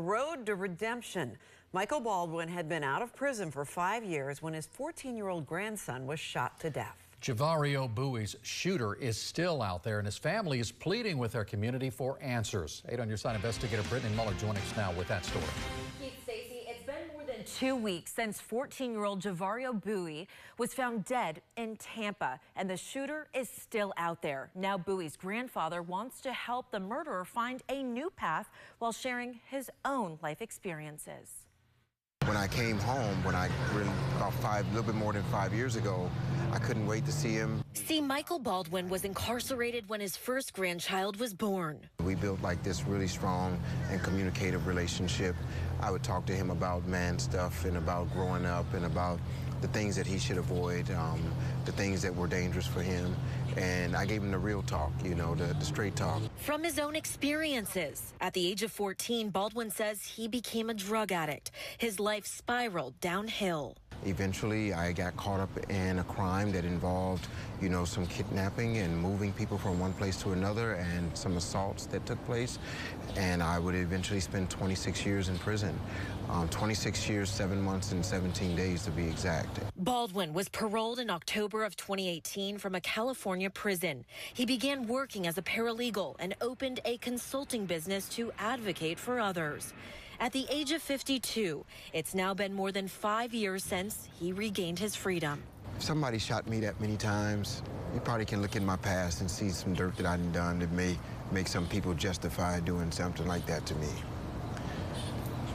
road to redemption. Michael Baldwin had been out of prison for 5 years when his 14-year-old grandson was shot to death. Jevario Buie's shooter is still out there, and his family is pleading with their community for answers. 8 on Your Side investigator Brittany Muller joining us now with that story. It's been more than 2 weeks since 14-year-old Jevario Buie was found dead in Tampa, and the shooter is still out there. Now Buie's grandfather wants to help the murderer find a new path while sharing his own life experiences. When I came home, about a little bit more than 5 years ago, I couldn't wait to see him. See, Michael Baldwin was incarcerated when his first grandchild was born. We built like this really strong and communicative relationship. I would talk to him about man stuff and about growing up and about the things that he should avoid, the things that were dangerous for him. And I gave him the real talk, you know, the straight talk. From his own experiences. At the age of 14, Baldwin says he became a drug addict. His life spiraled downhill. Eventually, I got caught up in a crime that involved, you know, some kidnapping and moving people from one place to another and some assaults that took place. And I would eventually spend 26 years in prison. 26 years, 7 months, and 17 days to be exact. Baldwin was paroled in October of 2018 from a California prison. He began working as a paralegal and opened a consulting business to advocate for others. At the age of 52, it's now been more than 5 years since he regained his freedom. If somebody shot me that many times, you probably can look in my past and see some dirt that I've done that may make some people justify doing something like that to me.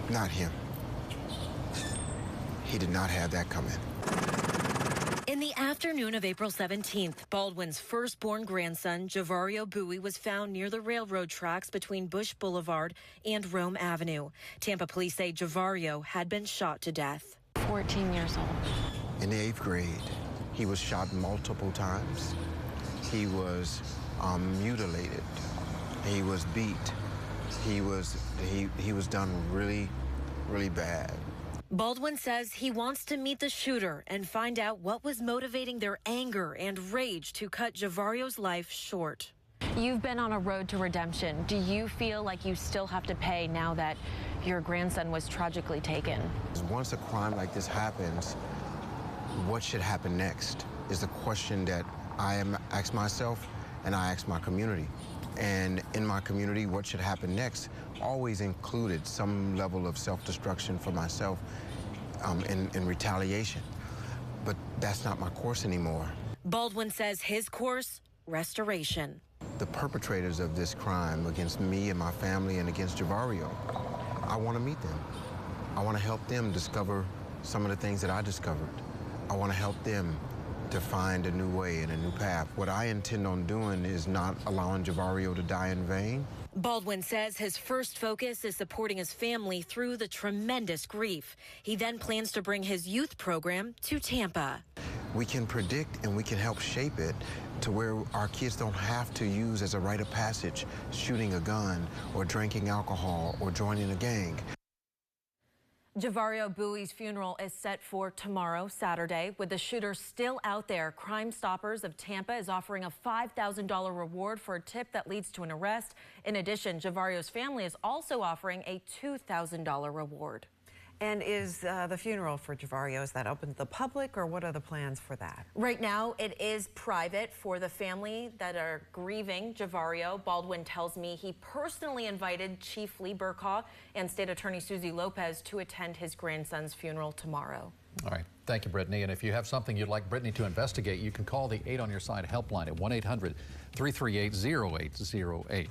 Not him. He did not have that coming. In the afternoon of April 17th, Baldwin's firstborn grandson, Jevario Buie, was found near the railroad tracks between Busch Boulevard and Rome Avenue. Tampa police say Jevario had been shot to death. 14 years old. In the 8th grade, he was shot multiple times. He was mutilated. He was beat. He was done really, really bad. Baldwin says he wants to meet the shooter and find out what was motivating their anger and rage to cut Jevario's life short. You've been on a road to redemption. Do you feel like you still have to pay now that your grandson was tragically taken? Once a crime like this happens, what should happen next is the question that I ask myself and I ask my community. And in my community, what should happen next always included some level of self-destruction for myself in retaliation. But that's not my course anymore. Baldwin says his course, restoration. The perpetrators of this crime against me and my family and against Jevario, I want to meet them. I want to help them discover some of the things that I discovered. I want to help them to find a new way and a new path. What I intend on doing is not allowing Jevario to die in vain. Baldwin says his first focus is supporting his family through the tremendous grief. He then plans to bring his youth program to Tampa. We can predict and we can help shape it to where our kids don't have to use as a rite of passage shooting a gun or drinking alcohol or joining a gang. Jevario Buie's funeral is set for tomorrow, Saturday. With the shooter still out there, Crime Stoppers of Tampa is offering a $5,000 reward for a tip that leads to an arrest. In addition, Jevario's family is also offering a $2,000 reward. And is the funeral for Jevario, is that open to the public, or what are the plans for that? Right now, it is private for the family that are grieving Jevario. Baldwin tells me he personally invited Chief Lee Burkaw and State Attorney Susie Lopez to attend his grandson's funeral tomorrow. All right. Thank you, Brittany. And if you have something you'd like Brittany to investigate, you can call the 8 on Your Side helpline at 1-800-338-0808.